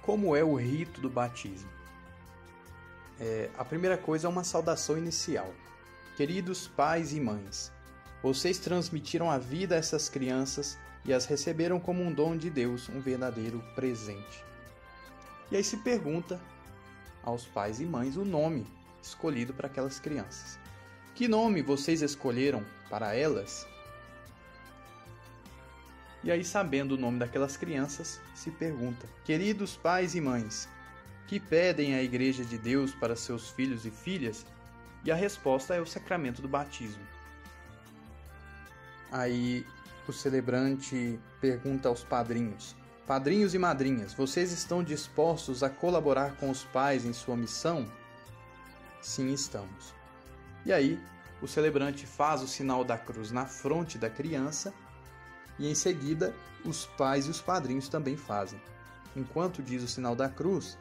Como é o rito do batismo? A primeira coisa é uma saudação inicial. Queridos pais e mães, vocês transmitiram a vida a essas crianças e as receberam como um dom de Deus, um verdadeiro presente. E aí se pergunta aos pais e mães o nome escolhido para aquelas crianças. Que nome vocês escolheram para elas? E aí, sabendo o nome daquelas crianças, se pergunta: queridos pais e mães, que pedem à Igreja de Deus para seus filhos e filhas? E a resposta é o sacramento do batismo. Aí o celebrante pergunta aos padrinhos: padrinhos e madrinhas, vocês estão dispostos a colaborar com os pais em sua missão? Sim, estamos. E aí o celebrante faz o sinal da cruz na fronte da criança e em seguida os pais e os padrinhos também fazem. Enquanto diz o sinal da cruz,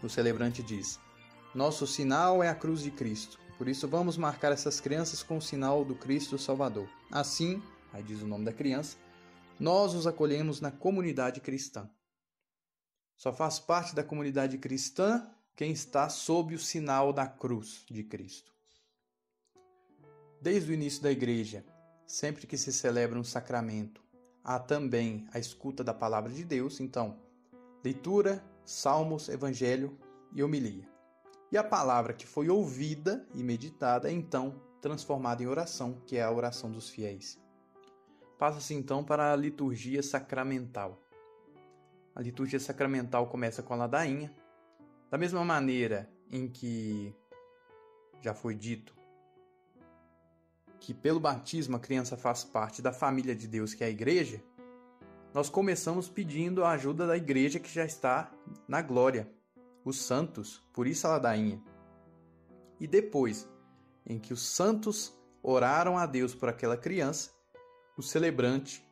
o celebrante diz: nosso sinal é a cruz de Cristo, por isso vamos marcar essas crianças com o sinal do Cristo Salvador. Assim, aí diz o nome da criança, nós os acolhemos na comunidade cristã. Só faz parte da comunidade cristã quem está sob o sinal da cruz de Cristo. Desde o início da igreja, sempre que se celebra um sacramento, há também a escuta da palavra de Deus, então, leitura, salmos, evangelho e homilia. E a palavra que foi ouvida e meditada é então transformada em oração, que é a oração dos fiéis. Passa-se então para a liturgia sacramental. A liturgia sacramental começa com a ladainha. Da mesma maneira em que já foi dito que pelo batismo a criança faz parte da família de Deus, que é a igreja, nós começamos pedindo a ajuda da igreja que já está na glória, os santos, por isso a ladainha. E depois, em que os santos oraram a Deus por aquela criança, o celebrante,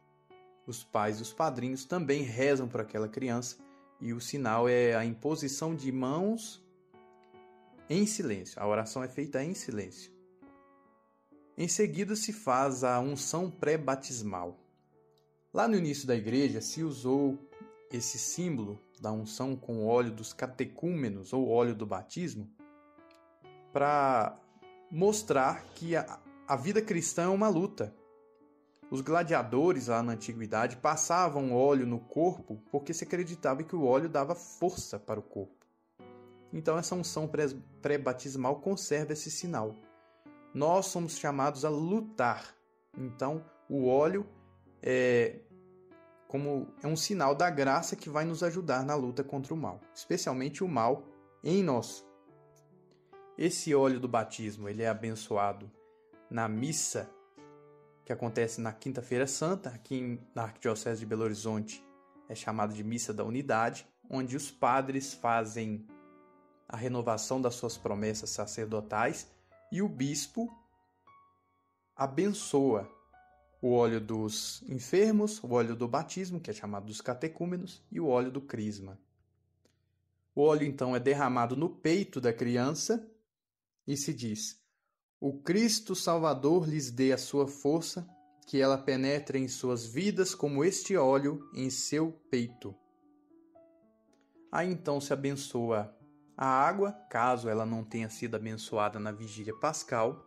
os pais e os padrinhos também rezam por aquela criança, e o sinal é a imposição de mãos em silêncio. A oração é feita em silêncio. Em seguida se faz a unção pré-batismal. Lá no início da igreja se usou esse símbolo da unção com o óleo dos catecúmenos ou óleo do batismo para mostrar que a vida cristã é uma luta. Os gladiadores lá na antiguidade passavam óleo no corpo porque se acreditava que o óleo dava força para o corpo. Então essa unção pré-batismal conserva esse sinal. Nós somos chamados a lutar. Então o óleo é um sinal da graça que vai nos ajudar na luta contra o mal, especialmente o mal em nós. Esse óleo do batismo ele é abençoado na missa que acontece na Quinta-feira Santa, aqui na Arquidiocese de Belo Horizonte é chamado de Missa da Unidade, onde os padres fazem a renovação das suas promessas sacerdotais e o bispo abençoa o óleo dos enfermos, o óleo do batismo, que é chamado dos catecúmenos, e o óleo do crisma. O óleo então é derramado no peito da criança e se diz: o Cristo Salvador lhes dê a sua força, que ela penetre em suas vidas como este óleo em seu peito. Aí então se abençoa a água, caso ela não tenha sido abençoada na vigília pascal,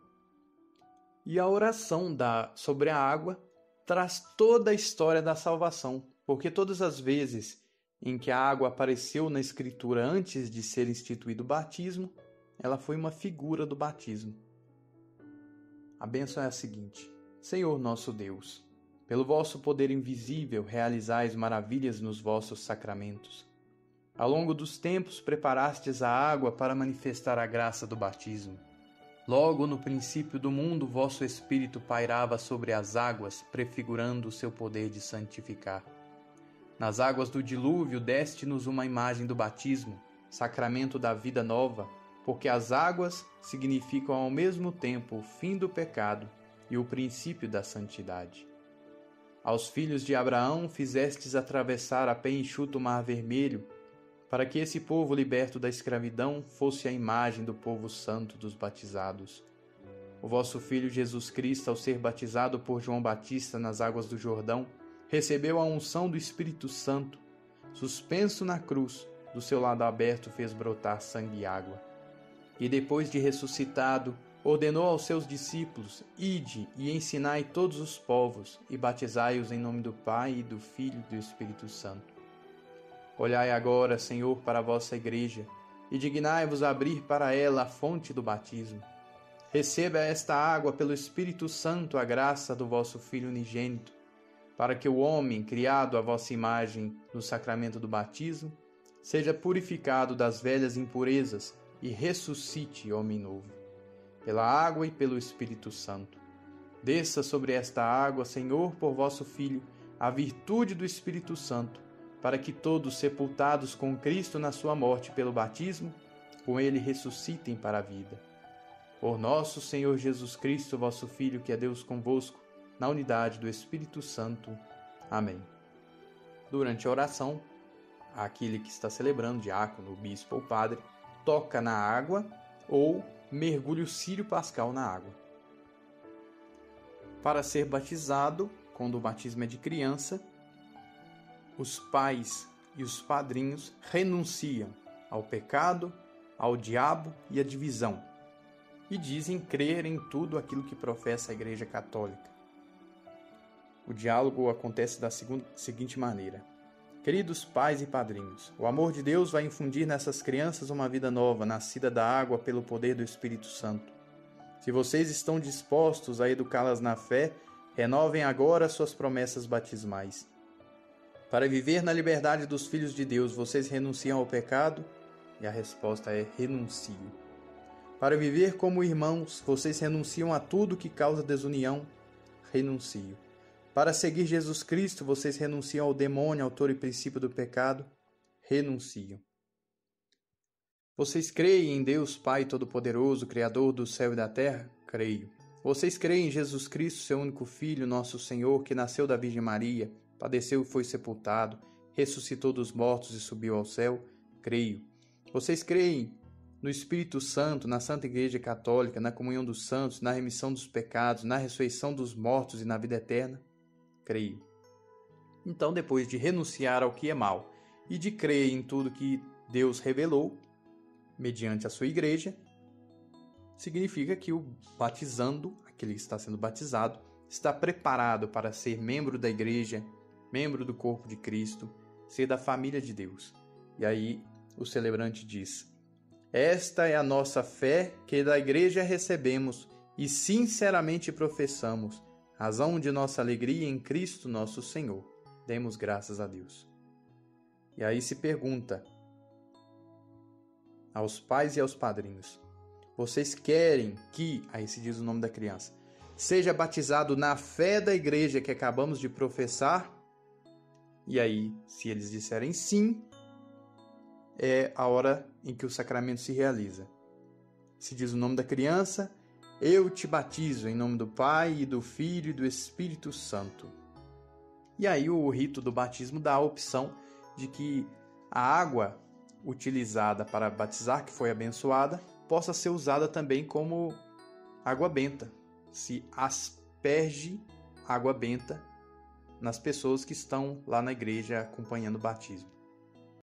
e a oração sobre a água traz toda a história da salvação, porque todas as vezes em que a água apareceu na Escritura antes de ser instituído o batismo, ela foi uma figura do batismo. A bênção é a seguinte: Senhor nosso Deus, pelo vosso poder invisível realizais maravilhas nos vossos sacramentos. Ao longo dos tempos preparastes a água para manifestar a graça do batismo. Logo no princípio do mundo vosso Espírito pairava sobre as águas, prefigurando o seu poder de santificar. Nas águas do dilúvio deste-nos uma imagem do batismo, sacramento da vida nova, porque as águas significam ao mesmo tempo o fim do pecado e o princípio da santidade. Aos filhos de Abraão fizestes atravessar a pé enxuto o mar vermelho, para que esse povo liberto da escravidão fosse a imagem do povo santo dos batizados. O vosso Filho Jesus Cristo, ao ser batizado por João Batista nas águas do Jordão, recebeu a unção do Espírito Santo. suspenso na cruz, do seu lado aberto fez brotar sangue e água. E depois de ressuscitado, ordenou aos seus discípulos: Ide e ensinai todos os povos, e batizai-os em nome do Pai, e do Filho e do Espírito Santo. Olhai agora, Senhor, para a vossa igreja, e dignai-vos abrir para ela a fonte do batismo. Receba esta água pelo Espírito Santo a graça do vosso Filho unigênito, para que o homem, criado à vossa imagem no sacramento do batismo, seja purificado das velhas impurezas e ressuscite homem novo, pela água e pelo Espírito Santo. Desça sobre esta água, Senhor, por vosso Filho, a virtude do Espírito Santo, para que todos, sepultados com Cristo na sua morte pelo batismo, com ele ressuscitem para a vida. Por nosso Senhor Jesus Cristo, vosso Filho, que é Deus convosco, na unidade do Espírito Santo. Amém. Durante a oração, aquele que está celebrando, diácono, bispo ou padre, toca na água ou mergulha o círio pascal na água. Para ser batizado, quando o batismo é de criança, os pais e os padrinhos renunciam ao pecado, ao diabo e à divisão, e dizem crer em tudo aquilo que professa a Igreja Católica. O diálogo acontece da seguinte maneira: Queridos pais e padrinhos, o amor de Deus vai infundir nessas crianças uma vida nova, nascida da água pelo poder do Espírito Santo. Se vocês estão dispostos a educá-las na fé, renovem agora suas promessas batismais. Para viver na liberdade dos filhos de Deus, vocês renunciam ao pecado? E a resposta é: renuncio. Para viver como irmãos, vocês renunciam a tudo que causa desunião? Renuncio. Para seguir Jesus Cristo, vocês renunciam ao demônio, autor e princípio do pecado? Renunciam. Vocês creem em Deus Pai Todo-Poderoso, Criador do céu e da terra? Creio. Vocês creem em Jesus Cristo, seu único Filho, nosso Senhor, que nasceu da Virgem Maria, padeceu e foi sepultado, ressuscitou dos mortos e subiu ao céu? Creio. Vocês creem no Espírito Santo, na Santa Igreja Católica, na comunhão dos santos, na remissão dos pecados, na ressurreição dos mortos e na vida eterna? Creio. Então, depois de renunciar ao que é mal e de crer em tudo que Deus revelou, mediante a sua igreja, significa que o batizando, aquele que está sendo batizado, está preparado para ser membro da igreja, membro do corpo de Cristo, ser da família de Deus. E aí o celebrante diz: Esta é a nossa fé que da igreja recebemos e sinceramente professamos, razão de nossa alegria em Cristo nosso Senhor. Demos graças a Deus. E aí se pergunta aos pais e aos padrinhos: vocês querem que, aí se diz o nome da criança, seja batizado na fé da igreja que acabamos de professar? E aí, se eles disserem sim, é a hora em que o sacramento se realiza. Se diz o nome da criança: eu te batizo em nome do Pai, e do Filho e do Espírito Santo. E aí o rito do batismo dá a opção de que a água utilizada para batizar, que foi abençoada, possa ser usada também como água benta. Se asperge água benta nas pessoas que estão lá na igreja acompanhando o batismo.